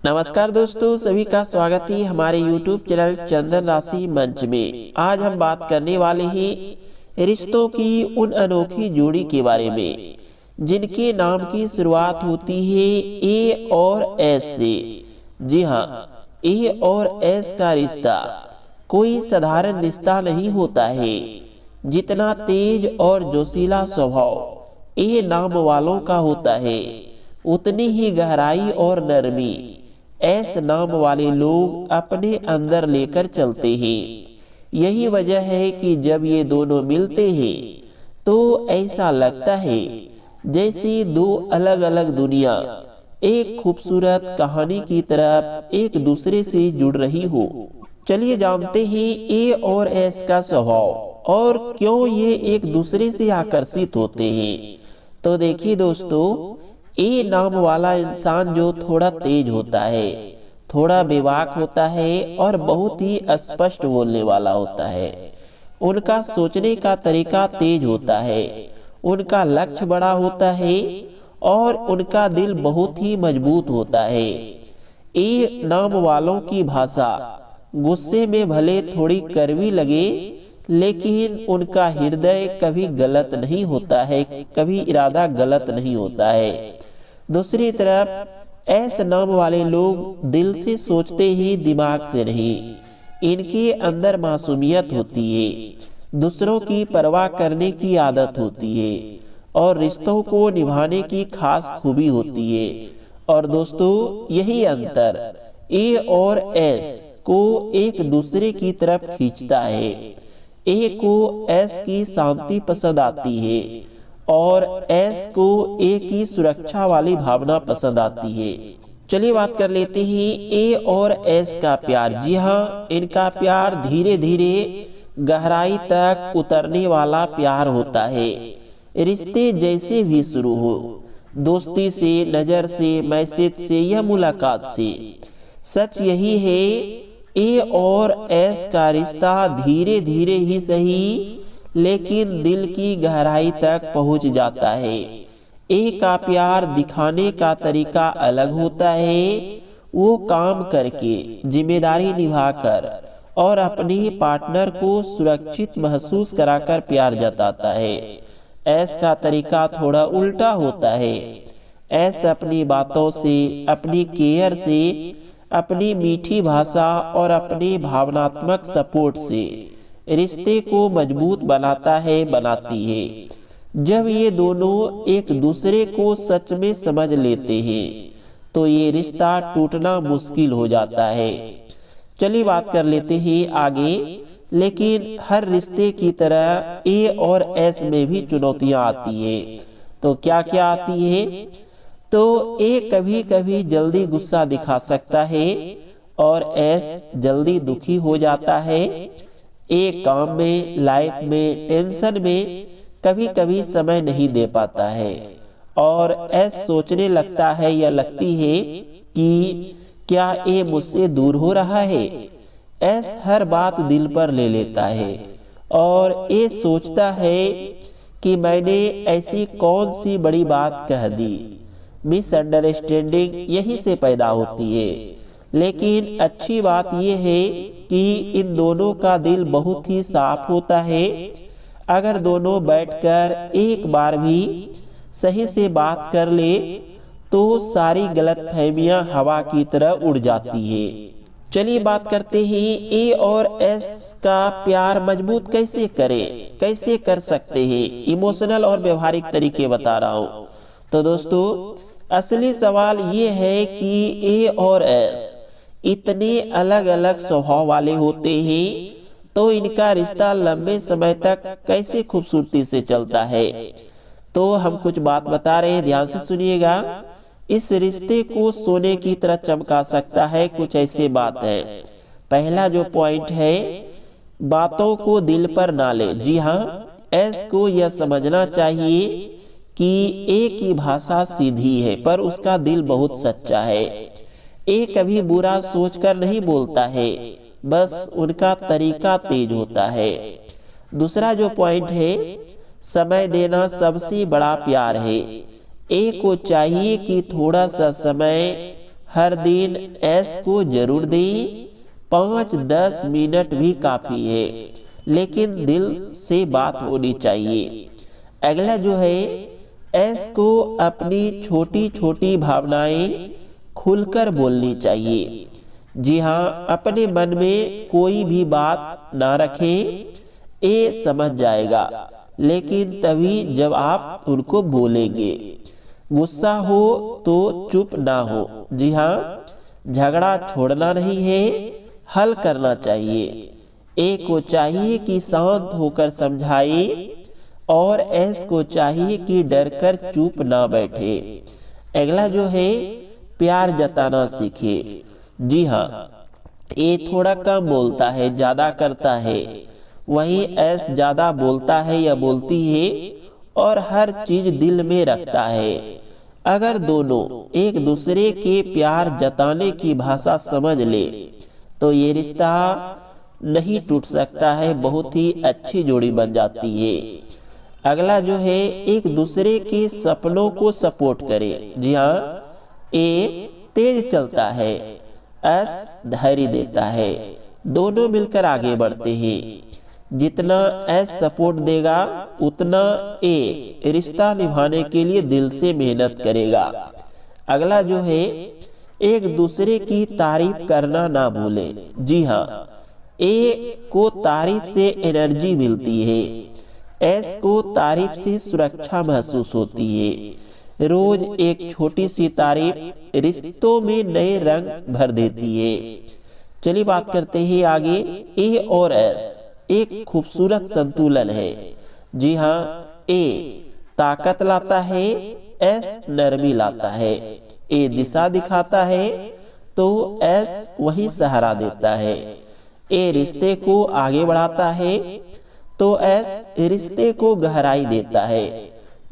नमस्कार दोस्तों, सभी का स्वागत है हमारे YouTube चैनल चंदन राशि मंच में। आज हम बात करने वाले हैं रिश्तों की उन अनोखी जोड़ी के बारे में जिनके नाम की शुरुआत होती है ए और एस से। जी हाँ, ए और एस का रिश्ता कोई साधारण रिश्ता नहीं होता है। जितना तेज और जोशीला स्वभाव ए नाम वालों का होता है, उतनी ही गहराई और नरमी एस नाम वाले लोग अपने अंदर लेकर चलते हैं। यही वजह है कि जब ये दोनों मिलते हैं तो ऐसा लगता है जैसे दो अलग अलग दुनिया एक खूबसूरत कहानी की तरफ एक दूसरे से जुड़ रही हो। चलिए जानते हैं ए और एस का स्वभाव और क्यों ये एक दूसरे से आकर्षित होते हैं। तो देखिए दोस्तों, ए नाम वाला इंसान जो थोड़ा तेज होता है, थोड़ा बेबाक होता है और बहुत ही स्पष्ट बोलने वाला होता है। उनका सोचने का तरीका तेज होता है, उनका लक्ष्य बड़ा होता है और उनका दिल बहुत ही मजबूत होता है। ए नाम वालों की भाषा गुस्से में भले थोड़ी कड़वी लगे, लेकिन उनका हृदय कभी गलत नहीं होता है, कभी इरादा गलत नहीं होता है। दूसरी तरफ एस नाम वाले लोग दिल से सोचते ही, दिमाग से नहीं। इनके अंदर मासूमियत होती है, दूसरों की परवाह करने की आदत होती है और रिश्तों को निभाने की खास खूबी होती है। और दोस्तों, यही अंतर ए और एस को एक दूसरे की तरफ खींचता है। ए को एस की शांति पसंद आती है और एस को ए की सुरक्षा वाली भावना पसंद आती है। चलिए बात कर लेते हैं ए और एस का प्यार। जी हाँ, इनका प्यार धीरे धीरे गहराई तक उतरने वाला प्यार होता है। रिश्ते जैसे भी शुरू हो, दोस्ती से, नजर से, मैसेज से या मुलाकात से, सच यही है ए और एस का रिश्ता धीरे धीरे ही सही लेकिन दिल की गहराई तक पहुंच जाता है। ए का प्यार दिखाने का तरीका अलग होता है। वो काम करके, जिम्मेदारी निभाकर और अपने पार्टनर को सुरक्षित महसूस कराकर प्यार जताता है। एस का तरीका थोड़ा उल्टा होता है। एस अपनी बातों से, अपनी केयर से, अपनी मीठी भाषा और अपने भावनात्मक सपोर्ट से रिश्ते को मजबूत बनाती है। जब ये दोनों एक दूसरे को सच में समझ लेते हैं तो ये रिश्ता टूटना मुश्किल हो जाता है। चलिए बात कर लेते हैं आगे। लेकिन हर रिश्ते की तरह ए और एस में भी चुनौतियां आती है। तो क्या क्या आती है? तो ए कभी कभी जल्दी गुस्सा दिखा सकता है और एस जल्दी दुखी हो जाता है। एक काम में, लाइफ में, टेंशन में कभी कभी समय नहीं दे पाता है और एस सोचने लगता है या लगती है कि क्या ए मुझसे दूर हो रहा है। एस हर बात दिल पर ले लेता है और ए सोचता है कि मैंने ऐसी कौन सी बड़ी बात कह दी। मिसअंडरस्टैंडिंग यही से पैदा होती है। लेकिन अच्छी बात यह है कि इन दोनों का दिल बहुत ही साफ होता है। अगर दोनों बैठकर एक बार भी सही से बात कर ले तो सारी गलतफहमियां हवा की तरह उड़ जाती है। चलिए बात करते हैं ए और एस का प्यार मजबूत कैसे करें, कैसे कर सकते हैं। इमोशनल और व्यवहारिक तरीके बता रहा हूँ। तो दोस्तों, असली सवाल ये है कि ए और एस इतने अलग अलग स्वभाव वाले होते हैं तो इनका रिश्ता लंबे समय तक कैसे खूबसूरती से चलता है। तो हम कुछ बात बता रहे हैं, ध्यान से सुनिएगा। इस रिश्ते को सोने की तरह चमका सकता है कुछ ऐसे बात है। पहला जो पॉइंट है, बातों को दिल पर ना ले। जी हाँ, एस को यह समझना चाहिए कि ए की भाषा सीधी है पर उसका दिल बहुत सच्चा है। ए कभी बुरा सोचकर नहीं बोलता है, बस उनका तरीका तेज होता है। दूसरा जो पॉइंट है, समय देना सबसे बड़ा प्यार है। ए को चाहिए कि थोड़ा सा समय हर दिन एस को जरूर दें। 5-10 मिनट भी काफी है, लेकिन दिल से बात होनी चाहिए। अगला जो है, एस को अपनी छोटी छोटी भावनाएं खुलकर बोलनी चाहिए। जी हाँ, अपने मन में कोई भी बात ना रखें, ये समझ जाएगा, लेकिन तभी जब आप उनको बोलेंगे। गुस्सा हो तो चुप ना हो। जी हाँ, झगड़ा छोड़ना नहीं है, हल करना चाहिए। ए को चाहिए कि शांत होकर समझाए और एस को चाहिए कि डरकर चुप ना बैठे। अगला जो है, प्यार जताना सीखे। जी हाँ, ए थोड़ा कम बोलता है, ज्यादा करता है, वहीं एस ज्यादा बोलता है या बोलती है और हर चीज दिल में रखता है। अगर दोनों एक दूसरे के प्यार जताने की भाषा समझ ले तो ये रिश्ता नहीं टूट सकता है, बहुत ही अच्छी जोड़ी बन जाती है। अगला जो है, एक दूसरे के सपनों को सपोर्ट करे। जी हाँ, ए तेज चलता है, एस धैर्य देता है, दोनों मिलकर आगे बढ़ते हैं। जितना एस सपोर्ट देगा उतना ए रिश्ता निभाने के लिए दिल से मेहनत करेगा। अगला जो है, एक दूसरे की तारीफ करना ना भूले। जी हाँ, ए को तारीफ से एनर्जी मिलती है, एस को तारीफ से सुरक्षा महसूस होती है। रोज एक छोटी सी तारीफ रिश्तों में नए रंग भर देती है। चलिए बात करते हैं आगे। ए और एस एक खूबसूरत संतुलन है। जी हाँ, ए ताकत लाता है, एस नरमी लाता है। ए दिशा दिखाता है तो एस वही सहारा देता है। ए रिश्ते को आगे बढ़ाता है तो एस रिश्ते को गहराई देता है।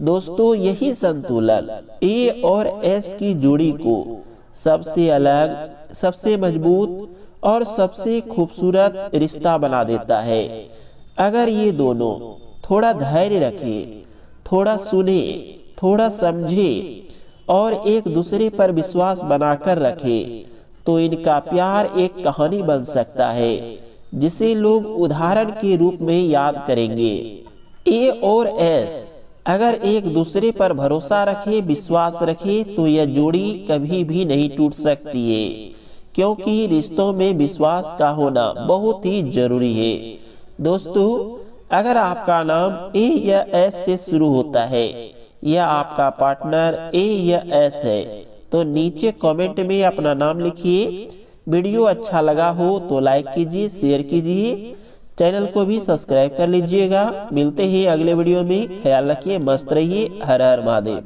दोस्तों, यही संतुलन ए और एस की जोड़ी को सबसे अलग, सबसे मजबूत और सबसे खूबसूरत रिश्ता बना देता है। अगर ये दोनों थोड़ा धैर्य रखे, थोड़ा सुने, थोड़ा समझे और एक दूसरे पर विश्वास बनाकर रखे तो इनका प्यार एक कहानी बन सकता है जिसे लोग उदाहरण के रूप में याद करेंगे। ए और एस अगर एक दूसरे पर भरोसा रखे, विश्वास रखे तो यह जोड़ी कभी भी नहीं टूट सकती है, क्योंकि रिश्तों में विश्वास का होना बहुत ही जरूरी है। दोस्तों, अगर आपका नाम ए या एस से शुरू होता है या आपका पार्टनर ए या एस है तो नीचे कमेंट में अपना नाम लिखिए। वीडियो अच्छा लगा हो तो लाइक कीजिए, शेयर कीजिए, चैनल को भी सब्सक्राइब कर लीजिएगा। मिलते हैं अगले वीडियो में, ख्याल रखिए, मस्त रहिए। हर हर महादेव।